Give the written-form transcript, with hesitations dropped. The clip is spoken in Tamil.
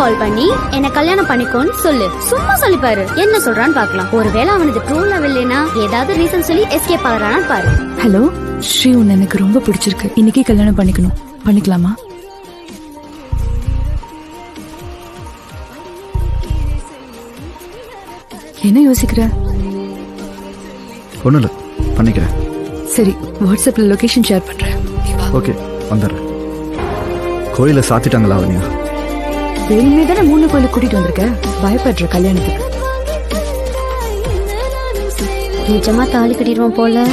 கால் பண்ணி என்ன கல்யாணம் பண்ணிக்கோன்னு சொல்லு. சும்மா சொல்லிப்பாரு, என்ன சொல்றான்னு பாக்கலாம். ஒருவேளை அவனுக்கு ட்ரூ லவ் இல்லைன்னா ஏதாவது ரீசன் சொல்லி எஸ்கேப் ஆகுறான்னு பாரு. ஹலோ ஸ்ரீ, உன்னை எனக்கு ரொம்ப பிடிச்சிருக்கு. இன்னைக்கே கல்யாணம் பண்ணிக்கணும். பண்ணிக்கலாமா? என்ன யோசிக்கிற? ஒன்றும் இல்லை, பண்ணிக்கிறேன். சரி, வாட்ஸ்அப்ல லொகேஷன் ஷேர் பண்றேன். ஓகே, வந்துடுறேன். கோயிலை சாத்திட்டாங்களா அவனியா? வேணுமே தானே 3 கோயிலுக்கு கூட்டிட்டு வந்திருக்க. பயப்படுற கல்யாணத்துக்கு? நிஜமா தாலி கட்டிடுவோம் போல.